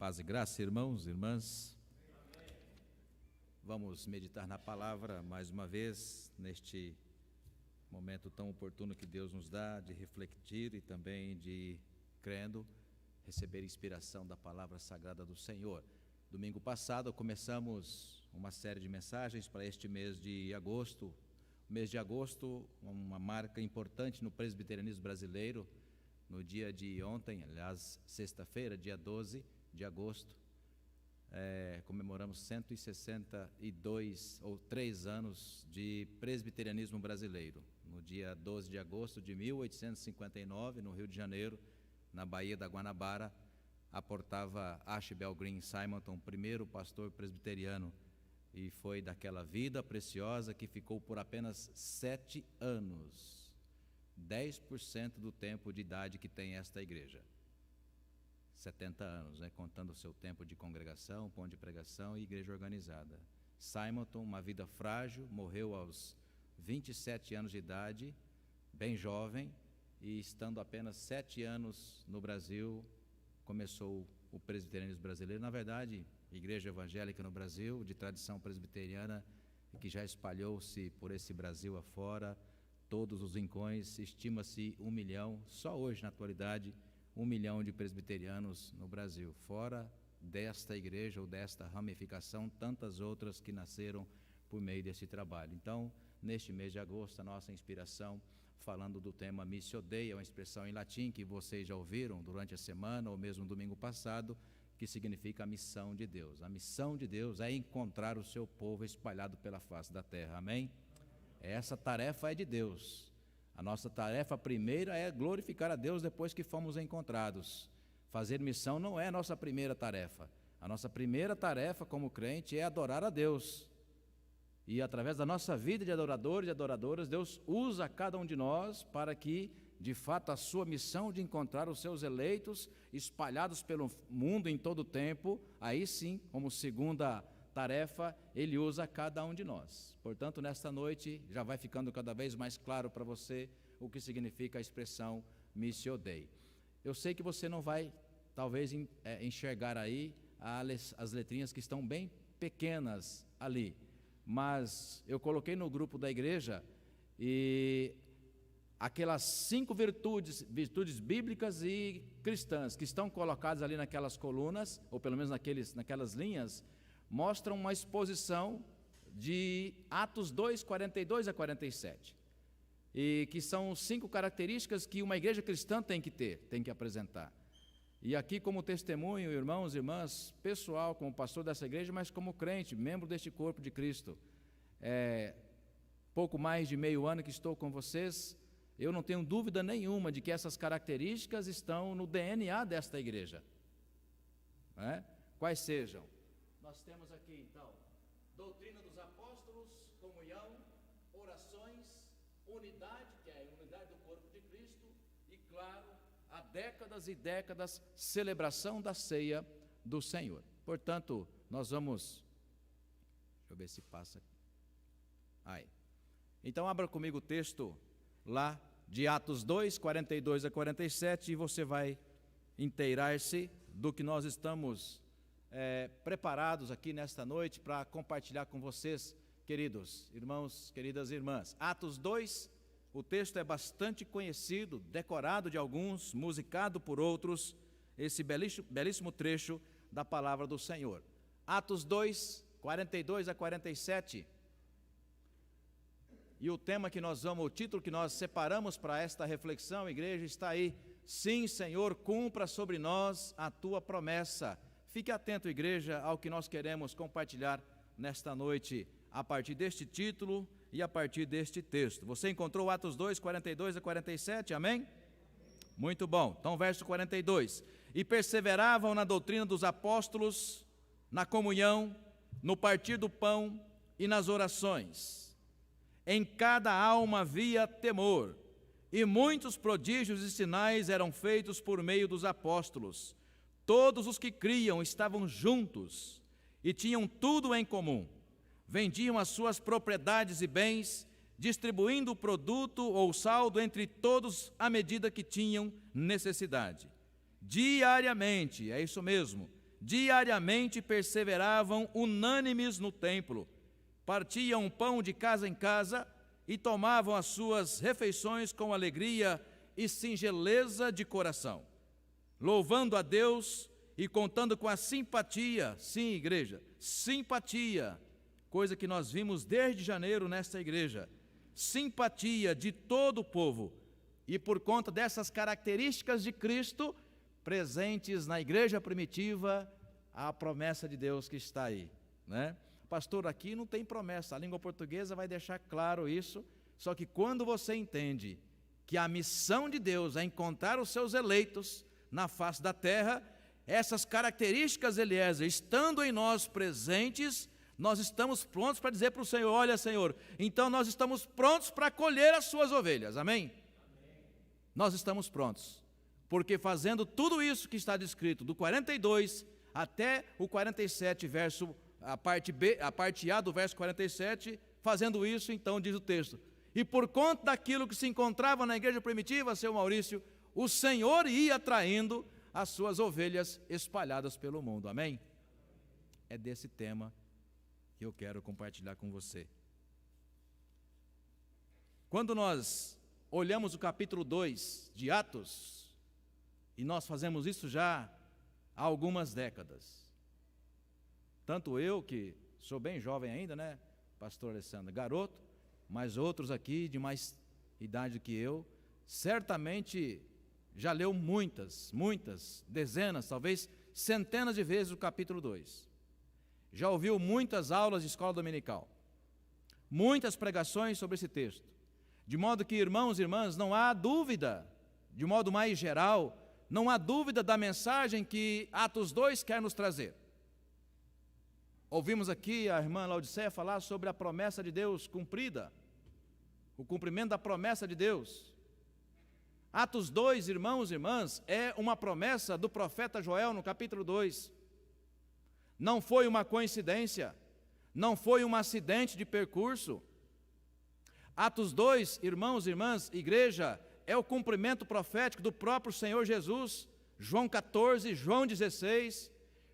Paz e graça, irmãos e irmãs. Vamos meditar na palavra mais uma vez, neste momento tão oportuno que Deus nos dá de refletir e também de, crendo, receber inspiração da palavra sagrada do Senhor. Domingo passado começamos uma série de mensagens para este mês de agosto. O mês de agosto, uma marca importante no presbiterianismo brasileiro. No dia de ontem, aliás, sexta-feira, dia 12 de agosto, comemoramos 162 ou 3 anos de presbiterianismo brasileiro. No dia 12 de agosto de 1859, no Rio de Janeiro, na Baía da Guanabara, aportava Archibald Green Simonton, primeiro pastor presbiteriano, e foi daquela vida preciosa que ficou por apenas 7 anos, 10% do tempo de idade que tem esta igreja. 70 anos, contando o seu tempo de congregação, ponto de pregação e igreja organizada. Simonton, uma vida frágil, morreu aos 27 anos de idade, bem jovem, e estando apenas 7 anos no Brasil, começou o presbiterianismo brasileiro. Na verdade, igreja evangélica no Brasil, de tradição presbiteriana, que já espalhou-se por esse Brasil afora, todos os rincões, estima-se 1 milhão, só hoje na atualidade, 1 milhão de presbiterianos no Brasil, fora desta igreja ou desta ramificação, tantas outras que nasceram por meio desse trabalho. Então, neste mês de agosto, a nossa inspiração, falando do tema Missio Dei, é uma expressão em latim que vocês já ouviram durante a semana ou mesmo domingo passado, que significa a missão de Deus. A missão de Deus é encontrar o seu povo espalhado pela face da terra, amém? Essa tarefa é de Deus. A nossa tarefa primeira é glorificar a Deus depois que fomos encontrados. Fazer missão não é a nossa primeira tarefa. A nossa primeira tarefa como crente é adorar a Deus. E através da nossa vida de adoradores e adoradoras, Deus usa cada um de nós para que, de fato, a sua missão de encontrar os seus eleitos espalhados pelo mundo em todo o tempo, aí sim, como segunda tarefa, Ele usa cada um de nós. Portanto, nesta noite, já vai ficando cada vez mais claro para você o que significa a expressão Missio Dei. Eu sei que você não vai, talvez, enxergar aí as letrinhas que estão bem pequenas ali, mas eu coloquei no grupo da igreja e aquelas 5 virtudes bíblicas e cristãs que estão colocadas ali naquelas colunas, ou pelo menos naquelas linhas, mostram uma exposição de Atos 2, 42 a 47, e que são 5 características que uma igreja cristã tem que apresentar. E aqui como testemunho, irmãos e irmãs, pessoal, como pastor dessa igreja, mas como crente, membro deste corpo de Cristo, pouco mais de meio ano que estou com vocês, eu não tenho dúvida nenhuma de que essas características estão no DNA desta igreja. Quais sejam? Nós temos aqui, então, doutrina dos apóstolos, comunhão, orações, unidade, que é a unidade do corpo de Cristo, e, claro, há décadas e décadas, celebração da ceia do Senhor. Portanto, nós vamos... Deixa eu ver se passa... Aí. Então, abra comigo o texto lá de Atos 2, 42 a 47, e você vai inteirar-se do que nós estamos... preparados aqui nesta noite para compartilhar com vocês, queridos irmãos, queridas irmãs. Atos 2, o texto é bastante conhecido, decorado de alguns, musicado por outros, esse belíssimo trecho da palavra do Senhor. Atos 2, 42 a 47. E o tema que nós vamos, o título que nós separamos para esta reflexão, igreja, está aí: Sim, Senhor, cumpra sobre nós a tua promessa. Fique atento, igreja, ao que nós queremos compartilhar nesta noite, a partir deste título e a partir deste texto. Você encontrou Atos 2, 42 a 47, amém? Muito bom. Então, verso 42. E perseveravam na doutrina dos apóstolos, na comunhão, no partir do pão e nas orações. Em cada alma havia temor, e muitos prodígios e sinais eram feitos por meio dos apóstolos. Todos os que criam estavam juntos e tinham tudo em comum. Vendiam as suas propriedades e bens, distribuindo o produto ou saldo entre todos à medida que tinham necessidade. Diariamente, é isso mesmo, diariamente perseveravam unânimes no templo, partiam pão de casa em casa e tomavam as suas refeições com alegria e singeleza de coração, louvando a Deus e contando com a simpatia, sim, igreja, simpatia, coisa que nós vimos desde janeiro nesta igreja, simpatia de todo o povo, e por conta dessas características de Cristo presentes na igreja primitiva, a promessa de Deus que está aí, né? Pastor, aqui não tem promessa, a língua portuguesa vai deixar claro isso, só que quando você entende que a missão de Deus é encontrar os seus eleitos na face da terra, essas características, Eliezer, estando em nós presentes, nós estamos prontos para dizer para o Senhor, olha, Senhor, então nós estamos prontos para colher as suas ovelhas, amém? Nós estamos prontos, porque fazendo tudo isso que está descrito, do 42 até o 47, a parte A do verso 47, fazendo isso, então, diz o texto, e por conta daquilo que se encontrava na igreja primitiva, seu Maurício, o Senhor ia traindo as suas ovelhas espalhadas pelo mundo, amém? É desse tema que eu quero compartilhar com você. Quando nós olhamos o capítulo 2 de Atos, e nós fazemos isso já há algumas décadas, tanto eu, que sou bem jovem ainda, né, pastor Alessandro, garoto, mas outros aqui de mais idade que eu, certamente já leu muitas, dezenas, talvez centenas de vezes o capítulo 2. Já ouviu muitas aulas de escola dominical, muitas pregações sobre esse texto, de modo que, irmãos e irmãs, não há dúvida, de modo mais geral, não há dúvida da mensagem que Atos 2 quer nos trazer. Ouvimos aqui a irmã Laodiceia falar sobre a promessa de Deus cumprida, o cumprimento da promessa de Deus. Atos 2, irmãos e irmãs, é uma promessa do profeta Joel no capítulo 2. Não foi uma coincidência, não foi um acidente de percurso. Atos 2, irmãos e irmãs, igreja, é o cumprimento profético do próprio Senhor Jesus, João 14, João 16,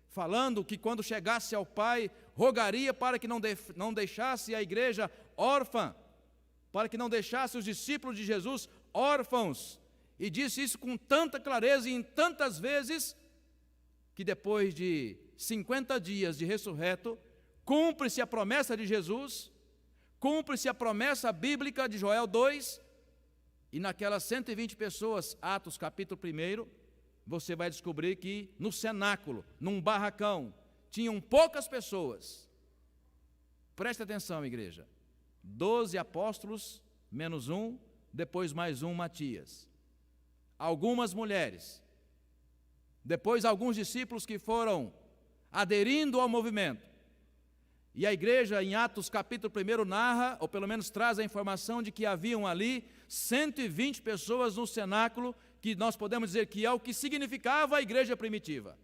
falando que quando chegasse ao Pai, rogaria para que não deixasse a igreja órfã, para que não deixasse os discípulos de Jesus órfãos, e disse isso com tanta clareza e em tantas vezes, que depois de 50 dias de ressurreto, cumpre-se a promessa de Jesus, cumpre-se a promessa bíblica de Joel 2, e naquelas 120 pessoas, Atos capítulo 1, você vai descobrir que no cenáculo, num barracão, tinham poucas pessoas. Preste atenção, igreja. 12 apóstolos, menos um, depois mais um, Matias. Algumas mulheres. Depois alguns discípulos que foram aderindo ao movimento. E a igreja, em Atos capítulo 1, narra, ou pelo menos traz a informação de que haviam ali 120 pessoas no cenáculo, que nós podemos dizer que é o que significava a igreja primitiva.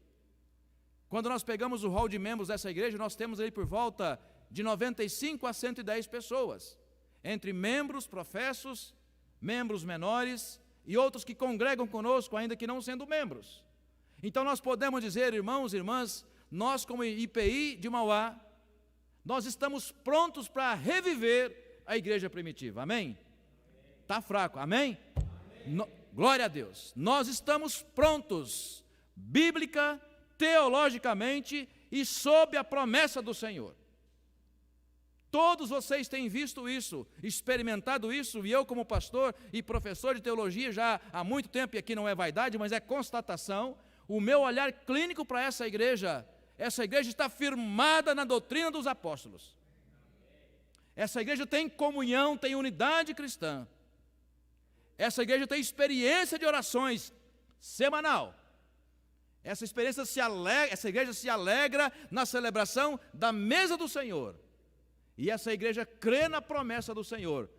Quando nós pegamos o rol de membros dessa igreja, nós temos aí por volta de 95 a 110 pessoas, entre membros professos, membros menores e outros que congregam conosco, ainda que não sendo membros. Então nós podemos dizer, irmãos e irmãs, nós como IPI de Mauá, nós estamos prontos para reviver a igreja primitiva, amém? Está fraco, amém? Glória a Deus. Nós estamos prontos, bíblica, teologicamente e sob a promessa do Senhor. Todos vocês têm visto isso, experimentado isso, e eu como pastor e professor de teologia já há muito tempo, e aqui não é vaidade, mas é constatação, o meu olhar clínico para essa igreja está firmada na doutrina dos apóstolos. Essa igreja tem comunhão, tem unidade cristã. Essa igreja tem experiência de orações semanal. Essa igreja se alegra na celebração da mesa do Senhor. E essa igreja crê na promessa do Senhor,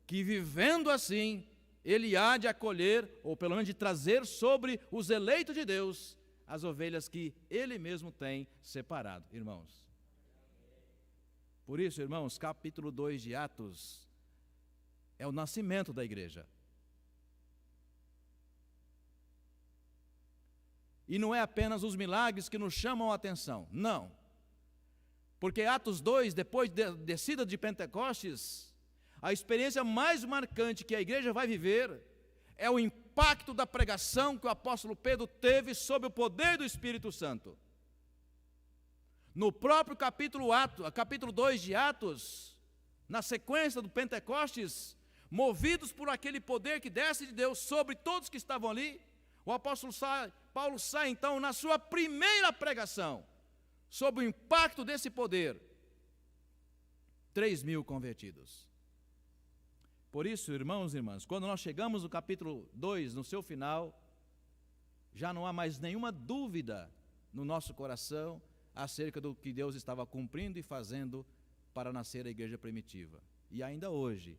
que vivendo assim, Ele há de acolher, ou pelo menos de trazer sobre os eleitos de Deus, as ovelhas que Ele mesmo tem separado, irmãos. Por isso, irmãos, capítulo 2 de Atos é o nascimento da igreja. E não é apenas os milagres que nos chamam a atenção, não. Porque Atos 2, depois da descida de Pentecostes, a experiência mais marcante que a igreja vai viver é o impacto da pregação que o apóstolo Pedro teve sob o poder do Espírito Santo. No próprio capítulo 2 de Atos, na sequência do Pentecostes, movidos por aquele poder que desce de Deus sobre todos que estavam ali, o apóstolo Paulo sai então na sua primeira pregação, sob o impacto desse poder, 3.000 convertidos. Por isso, irmãos e irmãs, quando nós chegamos no capítulo 2, no seu final, já não há mais nenhuma dúvida no nosso coração acerca do que Deus estava cumprindo e fazendo para nascer a igreja primitiva. E ainda hoje,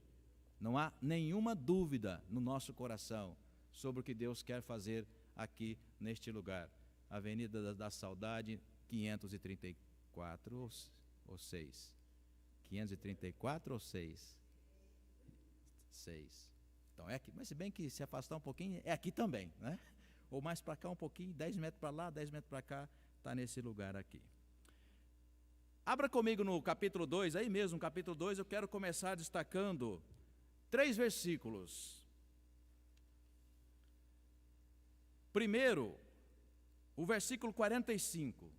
não há nenhuma dúvida no nosso coração sobre o que Deus quer fazer aqui neste lugar. Avenida da Saudade, 534 ou 6? 534 ou 6? 6. Então é aqui, mas se bem que se afastar um pouquinho, é aqui também, né? Ou mais para cá um pouquinho, 10 metros para lá, 10 metros para cá, está nesse lugar aqui. Abra comigo no capítulo 2, aí mesmo, capítulo 2, eu quero começar destacando 3 versículos. Primeiro, o versículo 45,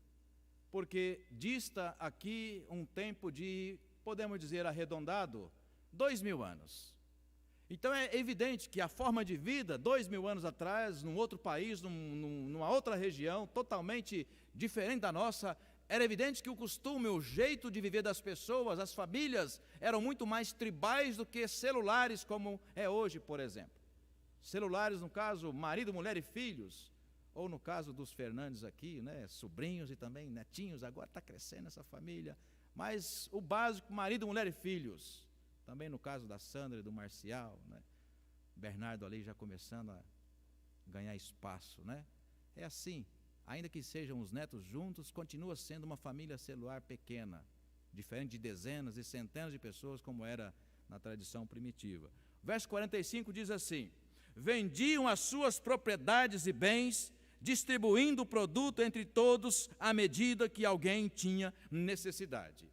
porque dista aqui um tempo de, podemos dizer arredondado, 2.000 anos. Então é evidente que a forma de vida, 2.000 anos atrás, num outro país, numa outra região, totalmente diferente da nossa, era evidente que o costume, o jeito de viver das pessoas, as famílias, eram muito mais tribais do que celulares como é hoje, por exemplo. Celulares, no caso, marido, mulher e filhos, ou no caso dos Fernandes aqui, né, sobrinhos e também netinhos, agora está crescendo essa família, mas o básico, marido, mulher e filhos, também no caso da Sandra e do Marcial, né, Bernardo ali já começando a ganhar espaço, né, é assim, ainda que sejam os netos juntos, continua sendo uma família celular pequena, diferente de dezenas e centenas de pessoas como era na tradição primitiva. Verso 45 diz assim: vendiam as suas propriedades e bens, distribuindo o produto entre todos à medida que alguém tinha necessidade.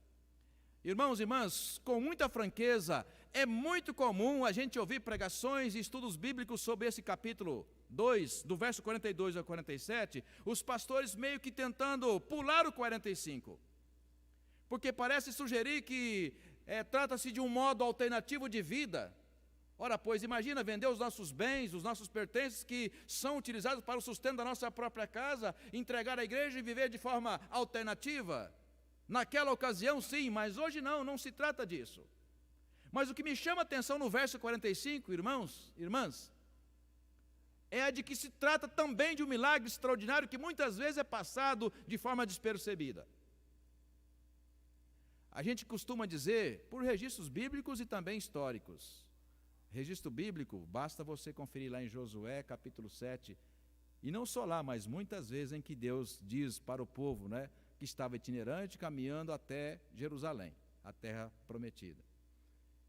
Irmãos e irmãs, com muita franqueza, é muito comum a gente ouvir pregações e estudos bíblicos sobre esse capítulo 2, do verso 42 ao 47, os pastores meio que tentando pular o 45, porque parece sugerir que trata-se de um modo alternativo de vida. Ora, pois, imagina vender os nossos bens, os nossos pertences que são utilizados para o sustento da nossa própria casa, entregar à igreja e viver de forma alternativa. Naquela ocasião, sim, mas hoje não se trata disso. Mas o que me chama a atenção no verso 45, irmãos, irmãs, é a de que se trata também de um milagre extraordinário que muitas vezes é passado de forma despercebida. A gente costuma dizer, por registros bíblicos e também históricos, registro bíblico, basta você conferir lá em Josué, capítulo 7, e não só lá, mas muitas vezes em que Deus diz para o povo, né, que estava itinerante, caminhando até Jerusalém, a terra prometida.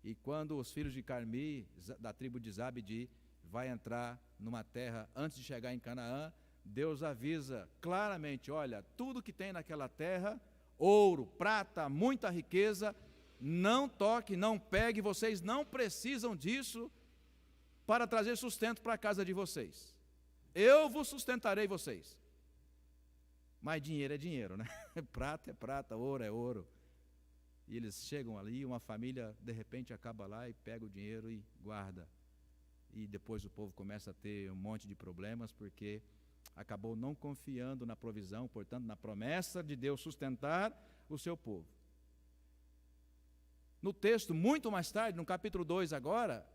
E quando os filhos de Carmi, da tribo de Zabdi, vai entrar numa terra, antes de chegar em Canaã, Deus avisa claramente, olha, tudo que tem naquela terra, ouro, prata, muita riqueza, não toque, não pegue, vocês não precisam disso para trazer sustento para a casa de vocês. Eu vos sustentarei vocês. Mas dinheiro é dinheiro, né? Prata é prata, ouro é ouro. E eles chegam ali, uma família de repente acaba lá e pega o dinheiro e guarda. E depois o povo começa a ter um monte de problemas porque acabou não confiando na provisão, portanto na promessa de Deus sustentar o seu povo. No texto, muito mais tarde, no capítulo 2 agora,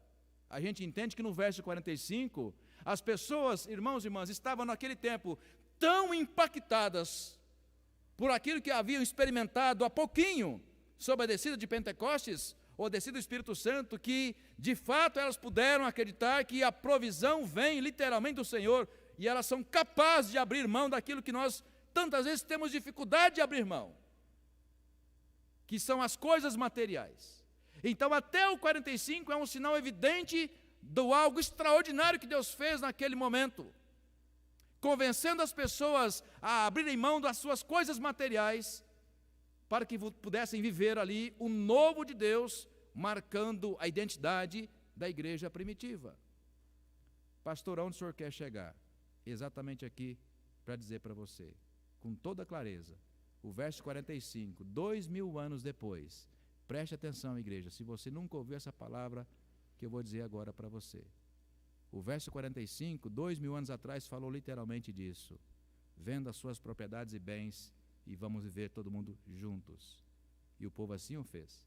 a gente entende que no verso 45, as pessoas, irmãos e irmãs, estavam naquele tempo tão impactadas por aquilo que haviam experimentado há pouquinho sobre a descida de Pentecostes, ou a descida do Espírito Santo, que de fato elas puderam acreditar que a provisão vem literalmente do Senhor, e elas são capazes de abrir mão daquilo que nós tantas vezes temos dificuldade de abrir mão, que são as coisas materiais. Então até o 45 é um sinal evidente do algo extraordinário que Deus fez naquele momento. convencendo as pessoas a abrirem mão das suas coisas materiais, para que pudessem viver ali o novo de Deus, marcando a identidade da igreja primitiva. Pastor, aonde o senhor quer chegar? Exatamente aqui, para dizer para você, com toda clareza, o verso 45, 2000 anos depois, preste atenção, igreja, se você nunca ouviu essa palavra que eu vou dizer agora para você. O verso 45, 2000 anos atrás, falou literalmente disso. Venda as suas propriedades e bens e vamos viver todo mundo juntos. E o povo assim o fez.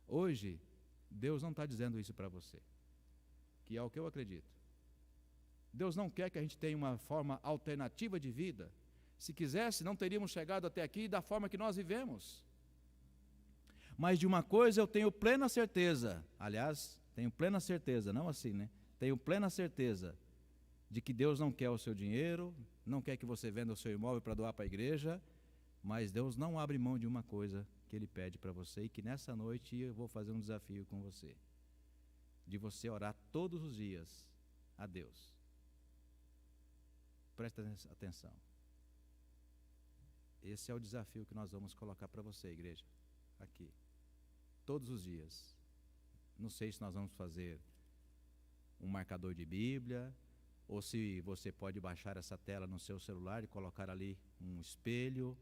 Hoje, Deus não está dizendo isso para você, que é o que eu acredito. Deus não quer que a gente tenha uma forma alternativa de vida. Se quisesse, não teríamos chegado até aqui da forma que nós vivemos. Mas de uma coisa eu tenho plena certeza, aliás, tenho plena certeza, não assim, né? Tenho plena certeza de que Deus não quer o seu dinheiro, não quer que você venda o seu imóvel para doar para a igreja, mas Deus não abre mão de uma coisa que Ele pede para você, e que nessa noite eu vou fazer um desafio com você, de você orar todos os dias a Deus. Presta atenção. Esse é o desafio que nós vamos colocar para você, igreja, aqui, todos os dias. Não sei se nós vamos fazer um marcador de Bíblia, ou se você pode baixar essa tela no seu celular e colocar ali um espelho,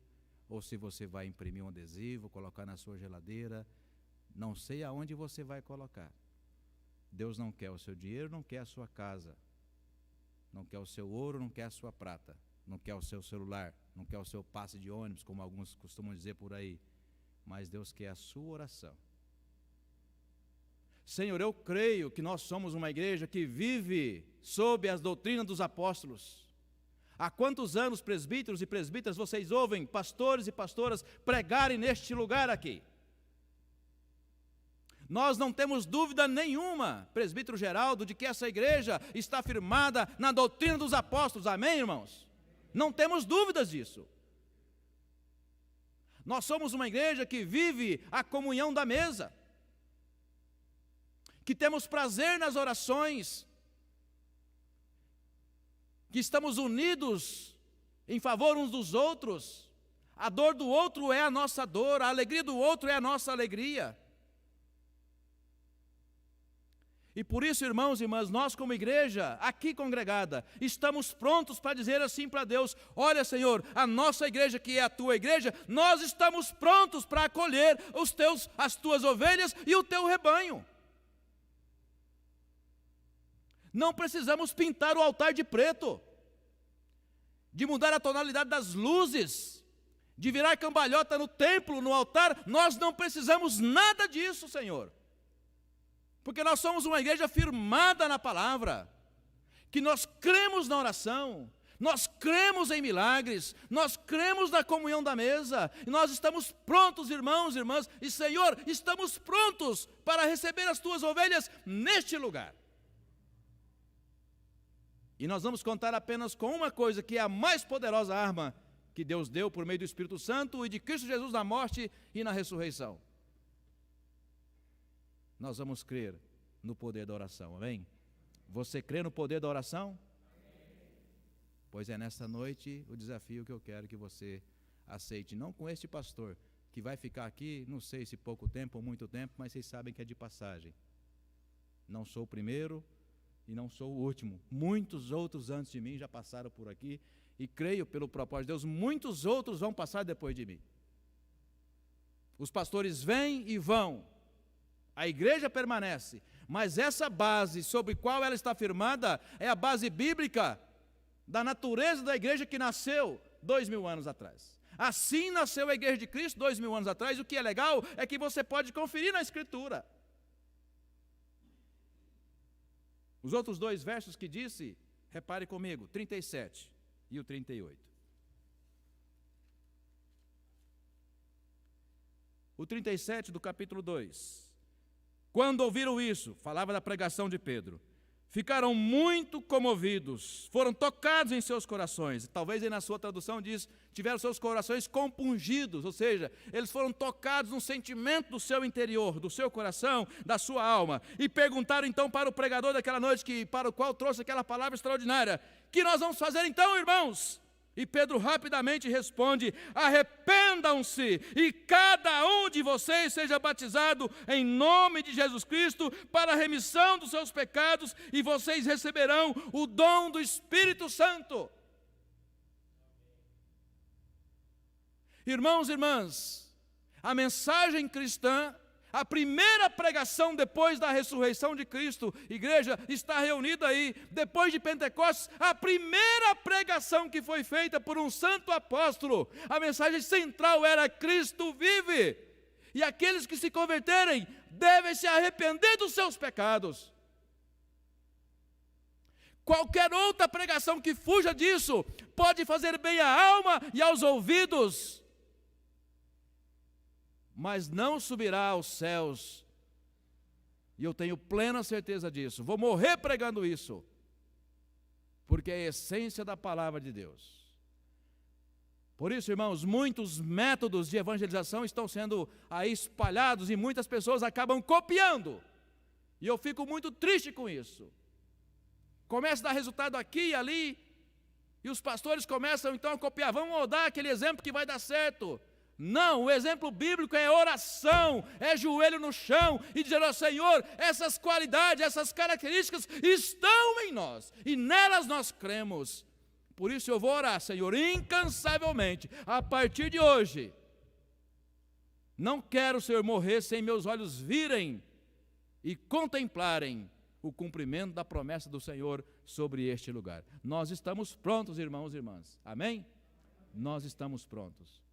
ou se você vai imprimir um adesivo, colocar na sua geladeira, não sei aonde você vai colocar. Deus não quer o seu dinheiro, não quer a sua casa, não quer o seu ouro, não quer a sua prata, não quer o seu celular, não quer o seu passe de ônibus, como alguns costumam dizer por aí, mas Deus quer a sua oração. Senhor, eu creio que nós somos uma igreja que vive sob as doutrinas dos apóstolos. Há quantos anos, presbíteros e presbíteras, vocês ouvem pastores e pastoras pregarem neste lugar aqui? Nós não temos dúvida nenhuma, presbítero Geraldo, de que essa igreja está firmada na doutrina dos apóstolos, amém, irmãos? Não temos dúvidas disso. Nós somos uma igreja que vive a comunhão da mesa, que temos prazer nas orações, que estamos unidos em favor uns dos outros, a dor do outro é a nossa dor, a alegria do outro é a nossa alegria. E por isso, irmãos e irmãs, nós como igreja, aqui congregada, estamos prontos para dizer assim para Deus: olha, Senhor, a nossa igreja, que é a tua igreja, nós estamos prontos para acolher as tuas ovelhas e o teu rebanho. Não precisamos pintar o altar de preto, de mudar a tonalidade das luzes, de virar cambalhota no templo, no altar. Nós não precisamos nada disso, Senhor. Porque nós somos uma igreja firmada na palavra, que nós cremos na oração, nós cremos em milagres, nós cremos na comunhão da mesa, e nós estamos prontos, irmãos e irmãs, e Senhor, estamos prontos para receber as tuas ovelhas neste lugar. E nós vamos contar apenas com uma coisa, que é a mais poderosa arma que Deus deu por meio do Espírito Santo e de Cristo Jesus na morte e na ressurreição. Nós vamos crer no poder da oração, amém? Você crê no poder da oração? Amém. Pois é nessa noite o desafio que eu quero que você aceite, não com este pastor, que vai ficar aqui, não sei se pouco tempo ou muito tempo, mas vocês sabem que é de passagem. Não sou o primeiro e não sou o último. Muitos outros antes de mim já passaram por aqui, e creio pelo propósito de Deus, muitos outros vão passar depois de mim. Os pastores vêm e vão, a igreja permanece, mas essa base sobre qual ela está firmada é a base bíblica da natureza da igreja que nasceu 2000 anos atrás. Assim nasceu a igreja de Cristo 2000 anos atrás. O que é legal é que você pode conferir na Escritura. Os outros dois versos que disse, repare comigo, 37 e o 38. O 37 do capítulo 2. Quando ouviram isso, falava da pregação de Pedro, ficaram muito comovidos, foram tocados em seus corações. Talvez aí na sua tradução diz, tiveram seus corações compungidos, ou seja, eles foram tocados no sentimento do seu interior, do seu coração, da sua alma. E perguntaram então para o pregador daquela noite, para o qual trouxe aquela palavra extraordinária: que nós vamos fazer então, irmãos? E Pedro rapidamente responde: arrependam-se e cada um de vocês seja batizado em nome de Jesus Cristo para a remissão dos seus pecados e vocês receberão o dom do Espírito Santo. Irmãos e irmãs, a mensagem cristã, a primeira pregação depois da ressurreição de Cristo, igreja, está reunida aí, depois de Pentecostes, a primeira pregação que foi feita por um santo apóstolo, a mensagem central era: Cristo vive, e aqueles que se converterem devem se arrepender dos seus pecados. Qualquer outra pregação que fuja disso pode fazer bem à alma e aos ouvidos, mas não subirá aos céus, e eu tenho plena certeza disso. Vou morrer pregando isso, porque é a essência da palavra de Deus. Por isso, irmãos, muitos métodos de evangelização estão sendo aí espalhados, e muitas pessoas acabam copiando, e eu fico muito triste com isso. Começa a dar resultado aqui e ali, e os pastores começam então a copiar: vamos dar aquele exemplo que vai dar certo. Não, o exemplo bíblico é oração, é joelho no chão e dizer ao Senhor: essas qualidades, essas características estão em nós e nelas nós cremos. Por isso eu vou orar, Senhor, incansavelmente, a partir de hoje. Não quero, Senhor, morrer sem meus olhos virem e contemplarem o cumprimento da promessa do Senhor sobre este lugar. Nós estamos prontos, irmãos e irmãs. Amém? Nós estamos prontos.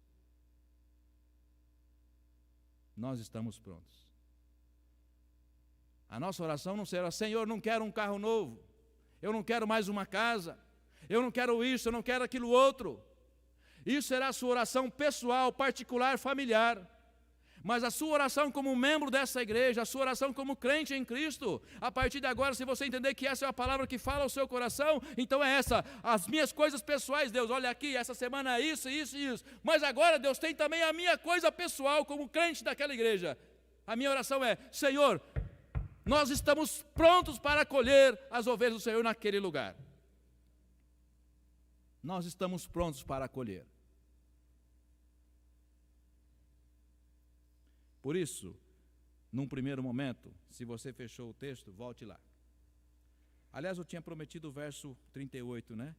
Nós estamos prontos. A nossa oração não será: Senhor, não quero um carro novo, eu não quero mais uma casa, eu não quero isso, eu não quero aquilo outro. Isso será a sua oração pessoal, particular, familiar. Mas a sua oração como membro dessa igreja, a sua oração como crente em Cristo, a partir de agora, se você entender que essa é a palavra que fala ao seu coração, então é essa: as minhas coisas pessoais, Deus, olha aqui, essa semana é isso, isso e isso, mas agora Deus tem também a minha coisa pessoal como crente daquela igreja. A minha oração é: Senhor, nós estamos prontos para acolher as ovelhas do Senhor naquele lugar. Nós estamos prontos para acolher. Por isso, num primeiro momento, se você fechou o texto, volte lá. Aliás, eu tinha prometido o verso 38, né?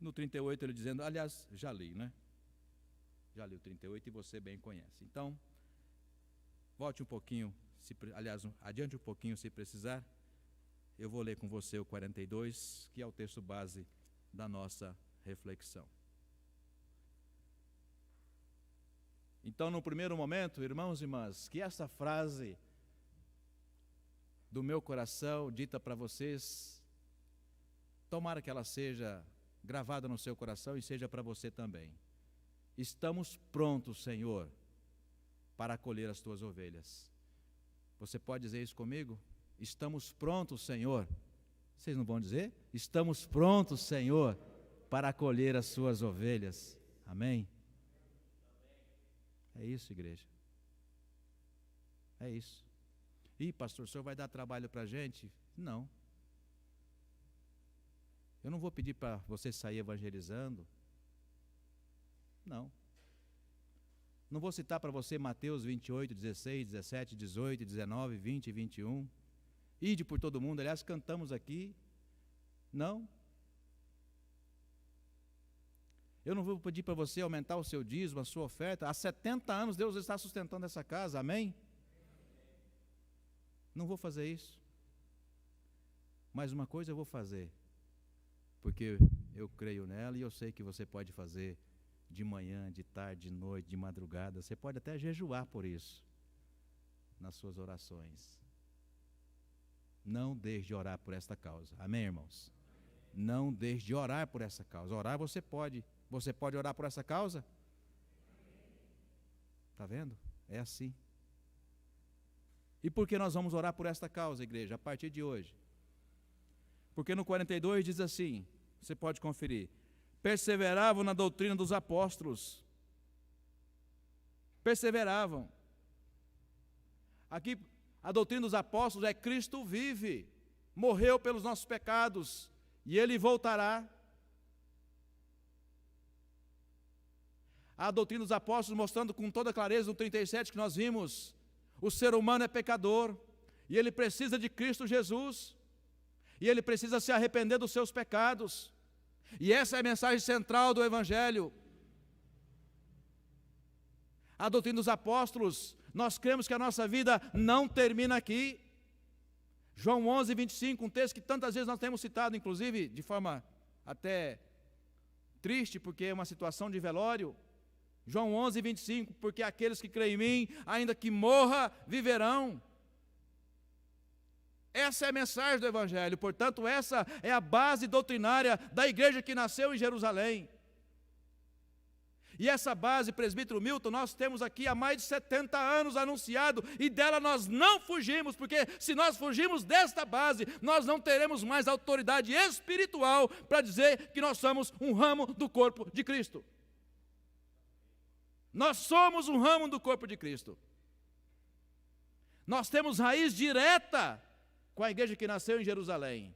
No 38 ele dizendo, aliás, já li, né? Já li o 38 e você bem conhece. Então, volte um pouquinho, adiante um pouquinho se precisar. Eu vou ler com você o 42, que é o texto base da nossa reflexão. Então, no primeiro momento, irmãos e irmãs, que essa frase do meu coração, dita para vocês, tomara que ela seja gravada no seu coração e seja para você também. Estamos prontos, Senhor, para acolher as tuas ovelhas. Você pode dizer isso comigo? Estamos prontos, Senhor. Vocês não vão dizer? Estamos prontos, Senhor, para acolher as suas ovelhas. Amém? É isso, igreja. É isso. Ih, pastor, o senhor vai dar trabalho para a gente? Não. Eu não vou pedir para você sair evangelizando. Não. Não vou citar para você Mateus 28, 16, 17, 18, 19, 20 e 21. Ide por todo mundo. Aliás, cantamos aqui. Não. Eu não vou pedir para você aumentar o seu dízimo, a sua oferta. Há 70 anos Deus está sustentando essa casa, amém? Não vou fazer isso. Mas uma coisa eu vou fazer, porque eu creio nela e eu sei que você pode fazer de manhã, de tarde, de noite, de madrugada. Você pode até jejuar por isso, nas suas orações. Não deixe de orar por esta causa, amém, irmãos? Não deixe de orar por essa causa. Orar você pode. Você pode orar por essa causa? Está vendo? É assim. E por que nós vamos orar por esta causa, igreja, a partir de hoje? Porque no 42 diz assim, você pode conferir: perseveravam na doutrina dos apóstolos. Perseveravam. Aqui, a doutrina dos apóstolos é Cristo vive, morreu pelos nossos pecados e ele voltará. A doutrina dos apóstolos mostrando com toda clareza no 37 que nós vimos, o ser humano é pecador, e ele precisa de Cristo Jesus, e ele precisa se arrepender dos seus pecados, e essa é a mensagem central do Evangelho. A doutrina dos apóstolos, nós cremos que a nossa vida não termina aqui. João 11, 25, um texto que tantas vezes nós temos citado, inclusive de forma até triste, porque é uma situação de velório. João 11, 25, porque aqueles que creem em mim, ainda que morra, viverão. Essa é a mensagem do Evangelho, portanto, essa é a base doutrinária da igreja que nasceu em Jerusalém. E essa base, presbítero Milton, nós temos aqui há mais de 70 anos anunciado, e dela nós não fugimos, porque se nós fugimos desta base, nós não teremos mais autoridade espiritual para dizer que nós somos um ramo do corpo de Cristo. Nós somos um ramo do corpo de Cristo. Nós temos raiz direta com a igreja que nasceu em Jerusalém,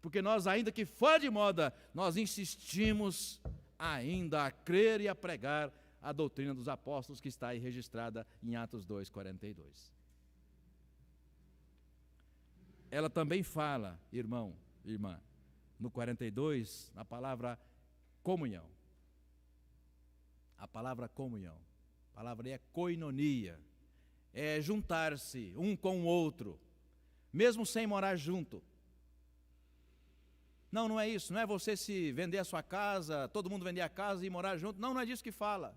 porque nós, ainda que fora de moda, nós insistimos ainda a crer e a pregar a doutrina dos apóstolos que está aí registrada em Atos 2, 42. Ela também fala, irmão, irmã, no 42, na palavra comunhão. A palavra comunhão, a palavra é koinonia, é juntar-se um com o outro, mesmo sem morar junto. Não, não é isso, não é você se vender a sua casa, todo mundo vender a casa e morar junto, não, não é disso que fala.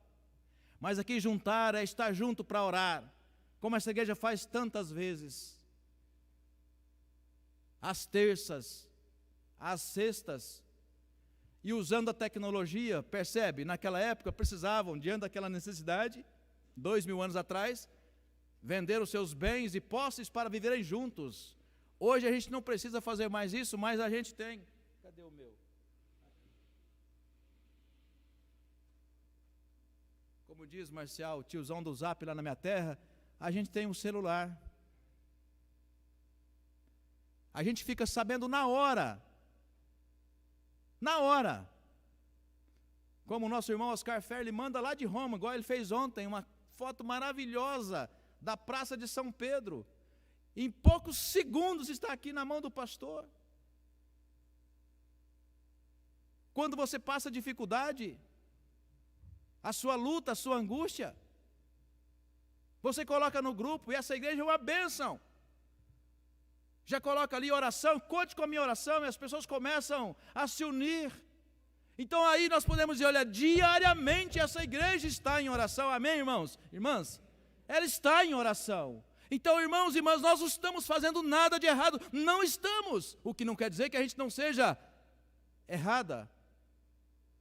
Mas aqui juntar é estar junto para orar, como essa igreja faz tantas vezes. Às terças, às sextas, e usando a tecnologia, percebe, naquela época precisavam, diante daquela necessidade, 2000 anos atrás, vender os seus bens e posses para viverem juntos. Hoje a gente não precisa fazer mais isso, mas a gente tem. Cadê o meu? Como diz Marcial, tiozão do Zap lá na minha terra, a gente tem um celular. A gente fica sabendo na hora. Na hora. Como o nosso irmão Oscar Ferli manda lá de Roma, igual ele fez ontem, uma foto maravilhosa da Praça de São Pedro. Em poucos segundos está aqui na mão do pastor. Quando você passa dificuldade, a sua luta, a sua angústia, você coloca no grupo, e essa igreja é uma bênção. Já coloca ali oração, conte com a minha oração, e as pessoas começam a se unir. Então aí nós podemos dizer, olha, diariamente essa igreja está em oração, amém, irmãos? Irmãs, ela está em oração. Então, irmãos e irmãs, nós não estamos fazendo nada de errado, não estamos. O que não quer dizer que a gente não seja errada.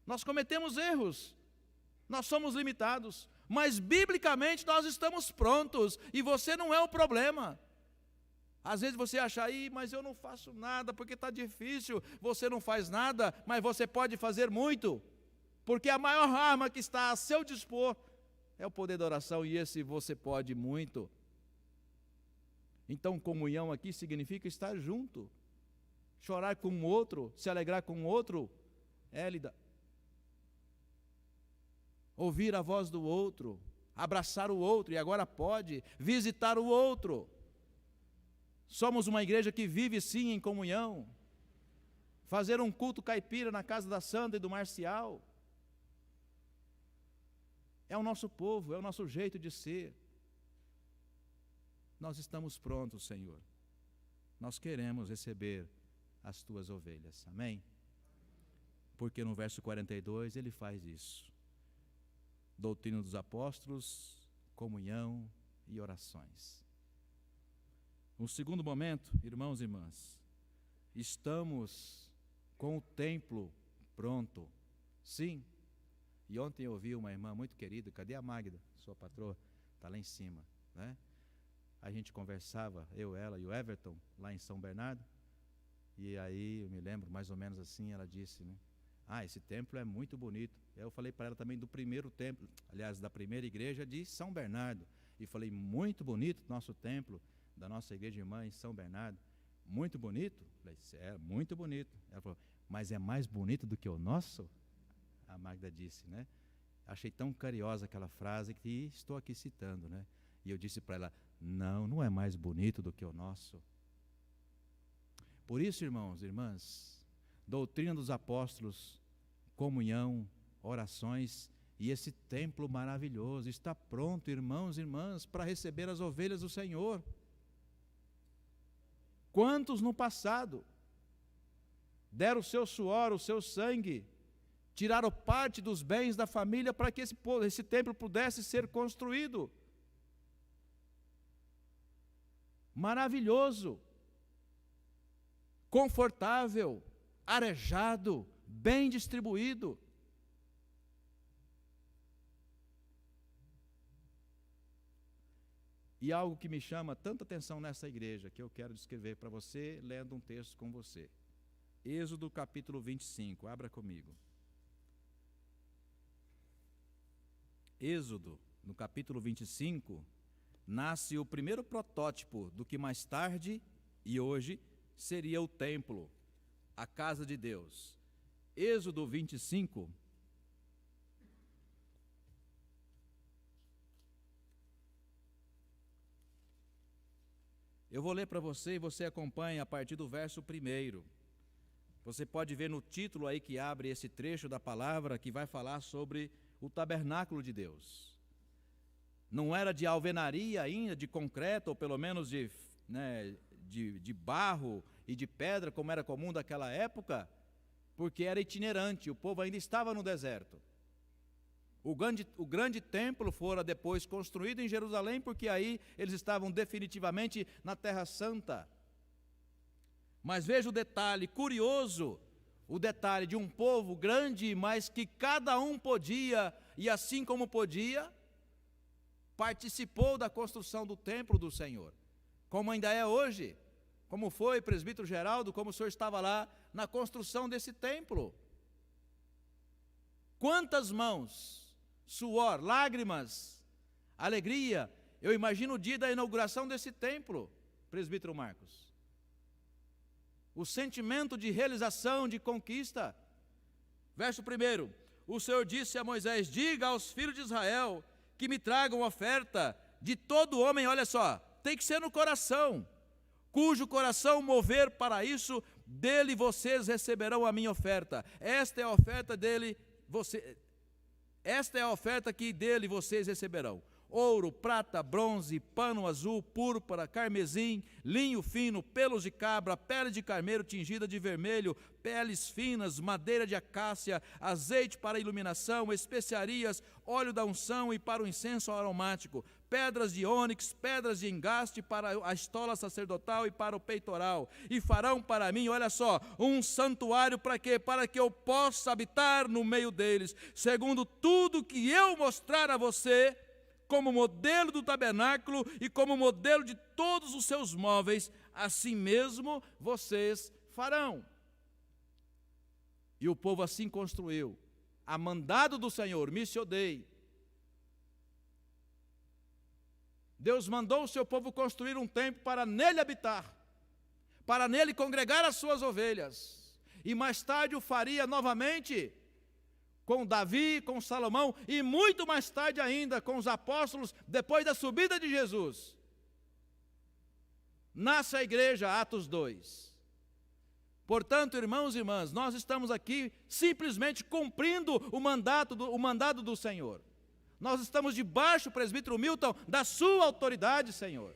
Nós cometemos erros, nós somos limitados, mas biblicamente nós estamos prontos, e você não é o problema. Às vezes você acha aí, mas eu não faço nada porque está difícil. Você não faz nada, mas você pode fazer muito, porque a maior arma que está a seu dispor é o poder da oração, e esse você pode muito. Então, comunhão aqui significa estar junto, chorar com o outro, se alegrar com o outro, Élida. Ouvir a voz do outro, abraçar o outro, e agora pode visitar o outro. Somos uma igreja que vive sim em comunhão. Fazer um culto caipira na casa da Sandra e do Marcial é o nosso povo, é o nosso jeito de ser. Nós estamos prontos, Senhor. Nós queremos receber as tuas ovelhas, amém? Porque no verso 42 ele faz isso. Doutrina dos apóstolos, comunhão e orações. Um segundo momento, irmãos e irmãs, estamos com o templo pronto, sim. E ontem eu ouvi uma irmã muito querida, cadê a Magda, sua patroa? Está lá em cima, né? A gente conversava, eu, ela e o Everton, lá em São Bernardo, e aí eu me lembro, mais ou menos assim, ela disse, né? Esse templo é muito bonito. Eu falei para ela também do primeiro templo, aliás, da primeira igreja de São Bernardo, e falei, muito bonito nosso templo, da nossa igreja irmã em São Bernardo, muito bonito? Falei, muito bonito. Ela falou, mas é mais bonito do que o nosso? A Magda disse, né? Achei tão carinhosa aquela frase que estou aqui citando, né? E eu disse para ela, não é mais bonito do que o nosso. Por isso, irmãos e irmãs, doutrina dos apóstolos, comunhão, orações e esse templo maravilhoso está pronto, irmãos e irmãs, para receber as ovelhas do Senhor. Quantos no passado deram o seu suor, o seu sangue, tiraram parte dos bens da família para que esse templo pudesse ser construído? Maravilhoso, confortável, arejado, bem distribuído. E algo que me chama tanta atenção nessa igreja, que eu quero descrever para você, lendo um texto com você. Êxodo capítulo 25, abra comigo. Êxodo, no capítulo 25, nasce o primeiro protótipo do que mais tarde e hoje seria o templo, a casa de Deus. Êxodo 25, eu vou ler para você e você acompanha a partir do verso 1. Você pode ver no título aí que abre esse trecho da palavra que vai falar sobre o tabernáculo de Deus. Não era de alvenaria ainda, de concreto, ou pelo menos de barro e de pedra, como era comum daquela época, porque era itinerante, o povo ainda estava no deserto. O grande templo fora depois construído em Jerusalém, porque aí eles estavam definitivamente na Terra Santa. Mas veja o detalhe curioso, o detalhe de um povo grande, mas que cada um podia, e assim como podia, participou da construção do templo do Senhor, como ainda é hoje, como foi, presbítero Geraldo, como o senhor estava lá na construção desse templo. Quantas mãos, suor, lágrimas, alegria. Eu imagino o dia da inauguração desse templo, presbítero Marcos. O sentimento de realização, de conquista. Verso 1, o Senhor disse a Moisés, diga aos filhos de Israel que me tragam oferta de todo homem, olha só, tem que ser no coração, cujo coração mover para isso, dele vocês receberão a minha oferta. Esta é a oferta dele, esta é a oferta que dele vocês receberão: ouro, prata, bronze, pano azul, púrpura, carmesim, linho fino, pelos de cabra, pele de carneiro tingida de vermelho, peles finas, madeira de acácia, azeite para iluminação, especiarias, óleo da unção e para o incenso aromático, pedras de ônix, pedras de engaste para a estola sacerdotal e para o peitoral. E farão para mim, olha só, um santuário para quê? Para que eu possa habitar no meio deles, segundo tudo que eu mostrar a você, como modelo do tabernáculo e como modelo de todos os seus móveis, assim mesmo vocês farão. E o povo assim construiu, a mandado do Senhor, Missio Dei. Deus mandou o seu povo construir um templo para nele habitar, para nele congregar as suas ovelhas. E mais tarde o faria novamente com Davi, com Salomão, e muito mais tarde ainda com os apóstolos, depois da subida de Jesus. Nasce a igreja, Atos 2. Portanto, irmãos e irmãs, nós estamos aqui simplesmente cumprindo o mandado do Senhor. Nós estamos debaixo, presbítero Milton, da sua autoridade, Senhor.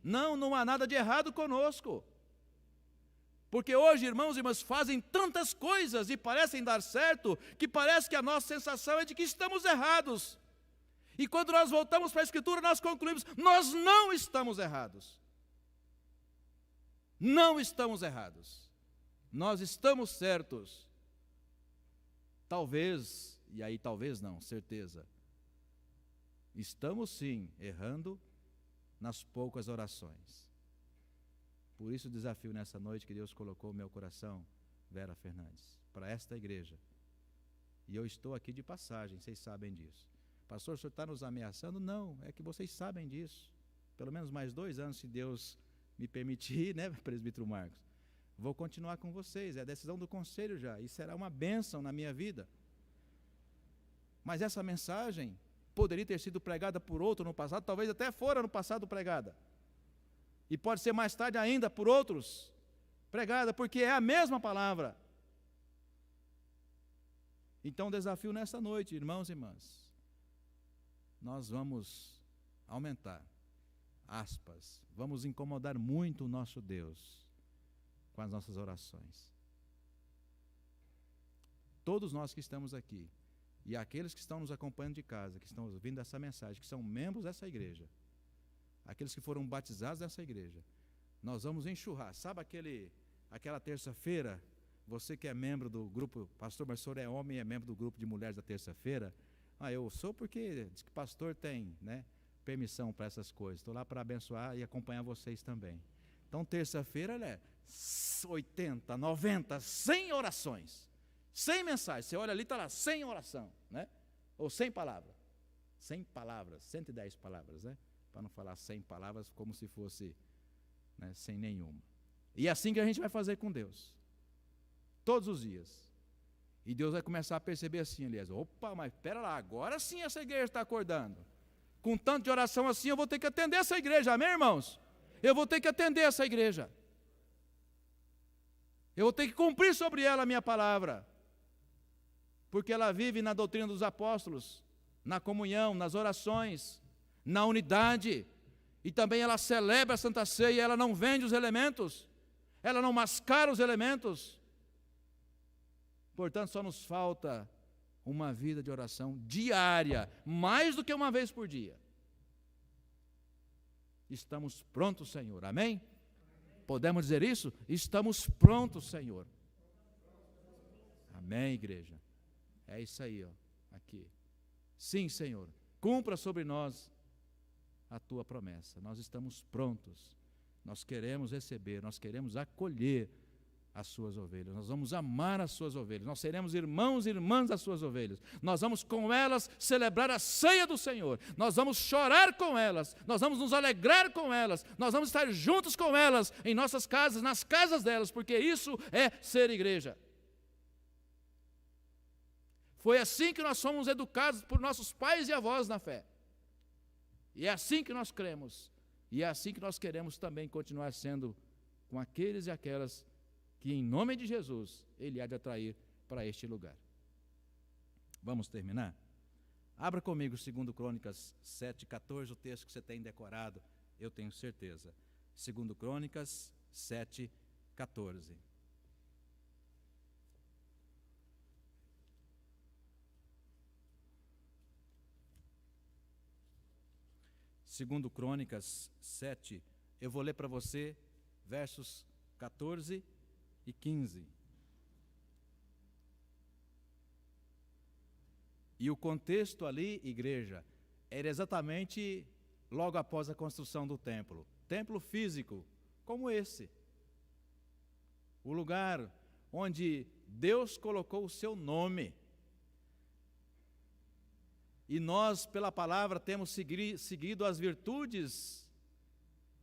Não há nada de errado conosco. Porque hoje, irmãos e irmãs, fazem tantas coisas e parecem dar certo, que parece que a nossa sensação é de que estamos errados. E quando nós voltamos para a Escritura, nós concluímos, nós não estamos errados. Não estamos errados. Nós estamos certos. Talvez, e aí talvez não, certeza. Estamos sim errando nas poucas orações. Por isso o desafio nessa noite que Deus colocou no meu coração, Vera Fernandes, para esta igreja. E eu estou aqui de passagem, vocês sabem disso. Pastor, o senhor está nos ameaçando? Não, é que vocês sabem disso. Pelo menos mais 2 anos, se Deus me permitir, né, presbítero Marcos? vou continuar com vocês, é a decisão do conselho já, e será uma bênção na minha vida. Mas essa mensagem poderia ter sido pregada por outro no passado, talvez até fora no passado pregada. E pode ser mais tarde ainda por outros pregada, porque é a mesma palavra. Então o desafio nessa noite, irmãos e irmãs, nós vamos aumentar, aspas, vamos incomodar muito o nosso Deus com as nossas orações. Todos nós que estamos aqui, e aqueles que estão nos acompanhando de casa, que estão ouvindo essa mensagem, que são membros dessa igreja, aqueles que foram batizados nessa igreja, nós vamos enxurrar. Sabe aquela terça-feira, você que é membro do grupo, pastor, mas o senhor é homem e é membro do grupo de mulheres da terça-feira? Eu sou porque diz que pastor tem, né, permissão para essas coisas. Estou lá para abençoar e acompanhar vocês também. Então, terça-feira, 80, 90, 100 orações. 100 mensagens. Você olha ali, está lá, 100 oração, né? Ou 100 palavras. 100 palavras, 110 palavras, né? Para não falar 100 palavras como se fosse, né, sem nenhuma. E é assim que a gente vai fazer com Deus. Todos os dias. E Deus vai começar a perceber assim, aliás, opa, mas espera lá, agora sim essa igreja está acordando. Com tanto de oração assim, eu vou ter que atender essa igreja, amém, irmãos? Eu vou ter que atender essa igreja. Eu vou ter que cumprir sobre ela a minha palavra. Porque ela vive na doutrina dos apóstolos, na comunhão, nas orações, na unidade. E também ela celebra a Santa Ceia, ela não vende os elementos, ela não mascara os elementos. Portanto, só nos falta uma vida de oração diária, mais do que uma vez por dia. Estamos prontos, Senhor, amém? Podemos dizer isso? Estamos prontos, Senhor. Amém, igreja? É isso aí, ó, aqui. Sim, Senhor, cumpra sobre nós a Tua promessa. Nós estamos prontos, nós queremos receber, nós queremos acolher as Suas ovelhas, nós vamos amar as Suas ovelhas, nós seremos irmãos e irmãs das Suas ovelhas, nós vamos com elas celebrar a ceia do Senhor, nós vamos chorar com elas, nós vamos nos alegrar com elas, nós vamos estar juntos com elas, em nossas casas, nas casas delas, porque isso é ser igreja. Foi assim que nós fomos educados por nossos pais e avós na fé, e é assim que nós cremos, e é assim que nós queremos também continuar sendo com aqueles e aquelas que em nome de Jesus, Ele há de atrair para este lugar. Vamos terminar? Abra comigo 2 Crônicas 7:14, o texto que você tem decorado, eu tenho certeza. 2 Crônicas 7:14. Segundo Crônicas 7, eu vou ler para você versos 14 e 15. E o contexto ali, igreja, era exatamente logo após a construção do templo. Templo físico, como esse. O lugar onde Deus colocou o seu nome. E nós, pela palavra, temos seguido as virtudes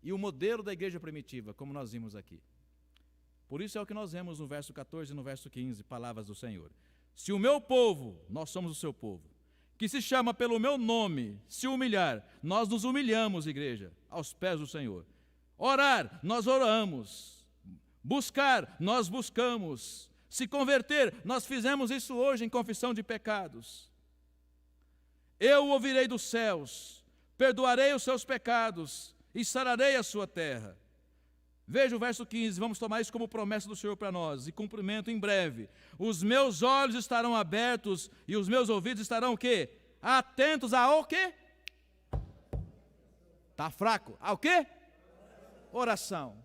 e o modelo da igreja primitiva, como nós vimos aqui. Por isso é o que nós vemos no verso 14 e no verso 15, palavras do Senhor. Se o meu povo, nós somos o seu povo, que se chama pelo meu nome, se humilhar, nós nos humilhamos, igreja, aos pés do Senhor. Orar, nós oramos. Buscar, nós buscamos. Se converter, nós fizemos isso hoje em confissão de pecados. Eu ouvirei dos céus, perdoarei os seus pecados e sararei a sua terra. Veja o verso 15, vamos tomar isso como promessa do Senhor para nós, e cumprimento em breve. Os meus olhos estarão abertos e os meus ouvidos estarão o quê? Atentos ao quê? Está fraco? Ao quê? Oração.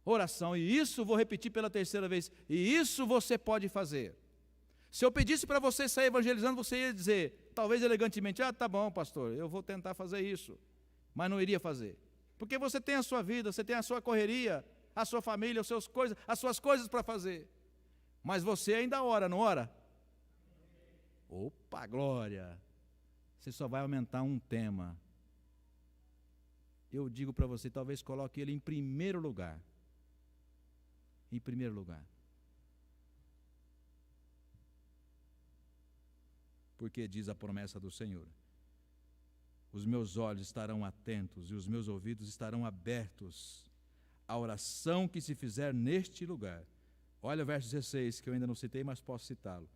Oração, e isso vou repetir pela terceira vez, e isso você pode fazer. Se eu pedisse para você sair evangelizando, você ia dizer, talvez elegantemente, tá bom, pastor, eu vou tentar fazer isso, mas não iria fazer. Porque você tem a sua vida, você tem a sua correria, a sua família, as suas coisas para fazer. Mas você ainda ora, não ora? Opa, glória! Você só vai aumentar um tema. eu digo para você, talvez coloque ele em primeiro lugar. Em primeiro lugar. Porque diz a promessa do Senhor: os meus olhos estarão atentos e os meus ouvidos estarão abertos à oração que se fizer neste lugar. Olha o verso 16, que eu ainda não citei, mas posso citá-lo.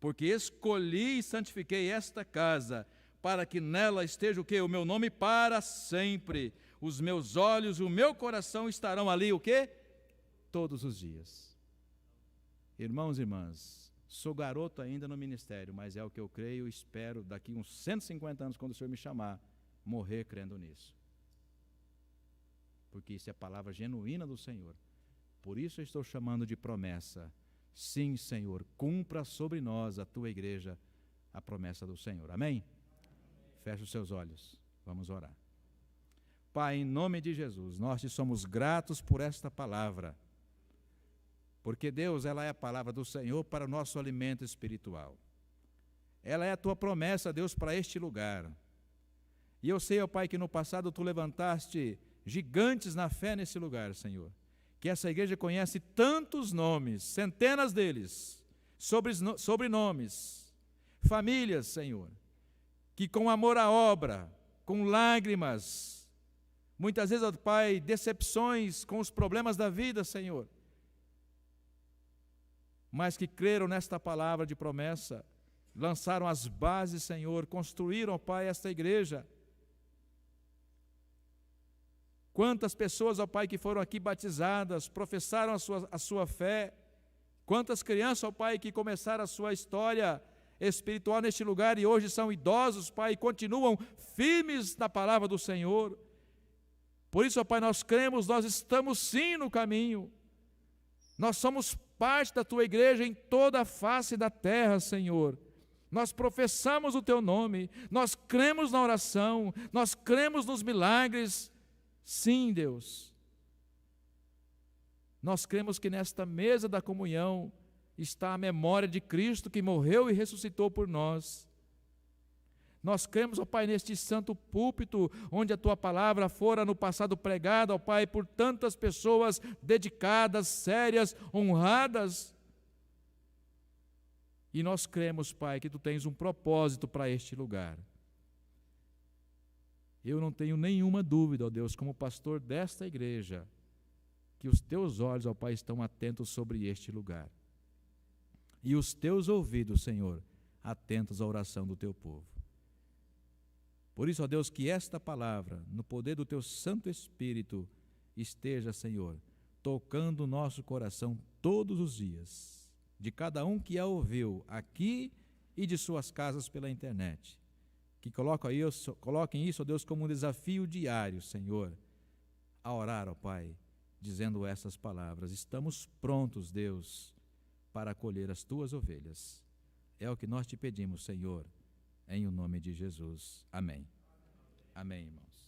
Porque escolhi e santifiquei esta casa, para que nela esteja o quê? O meu nome para sempre. Os meus olhos, o meu coração estarão ali, o quê? Todos os dias. Irmãos e irmãs, sou garoto ainda no ministério, mas é o que eu creio e espero, daqui uns 150 anos, quando o Senhor me chamar, morrer crendo nisso. Porque isso é palavra genuína do Senhor. Por isso eu estou chamando de promessa. Sim, Senhor, cumpra sobre nós, a tua igreja, a promessa do Senhor. Amém? Feche os seus olhos, vamos orar. Pai, em nome de Jesus, nós te somos gratos por esta palavra. Porque, Deus, ela é a palavra do Senhor para o nosso alimento espiritual. Ela é a tua promessa, Deus, para este lugar. E eu sei, ó Pai, que no passado tu levantaste gigantes na fé nesse lugar, Senhor. Que essa igreja conhece tantos nomes, centenas deles, sobrenomes, famílias, Senhor, que com amor à obra, com lágrimas, muitas vezes, ó Pai, decepções com os problemas da vida, Senhor, mas que creram nesta palavra de promessa, lançaram as bases, Senhor, construíram, ó Pai, esta igreja. Quantas pessoas, ó Pai, que foram aqui batizadas, professaram a sua fé. Quantas crianças, ó Pai, que começaram a sua história espiritual neste lugar e hoje são idosos, Pai, e continuam firmes na palavra do Senhor. Por isso, ó Pai, nós cremos, nós estamos sim no caminho. Nós somos parte da Tua igreja em toda a face da terra, Senhor. Nós professamos o Teu nome, nós cremos na oração, nós cremos nos milagres. Sim, Deus, nós cremos que nesta mesa da comunhão está a memória de Cristo que morreu e ressuscitou por nós. Nós cremos, ó Pai, neste santo púlpito, onde a Tua palavra fora no passado pregada, ó Pai, por tantas pessoas dedicadas, sérias, honradas. E nós cremos, Pai, que Tu tens um propósito para este lugar. Eu não tenho nenhuma dúvida, ó Deus, como pastor desta igreja, que os Teus olhos, ó Pai, estão atentos sobre este lugar. E os Teus ouvidos, Senhor, atentos à oração do Teu povo. Por isso, ó Deus, que esta palavra, no poder do Teu Santo Espírito, esteja, Senhor, tocando o nosso coração todos os dias, de cada um que a ouviu aqui e de suas casas pela internet. Que coloquem isso, ó Deus, como um desafio diário, Senhor, a orar, ó Pai, dizendo essas palavras: estamos prontos, Deus, para acolher as Tuas ovelhas. É o que nós te pedimos, Senhor, em o nome de Jesus. Amém. Amém, irmãos.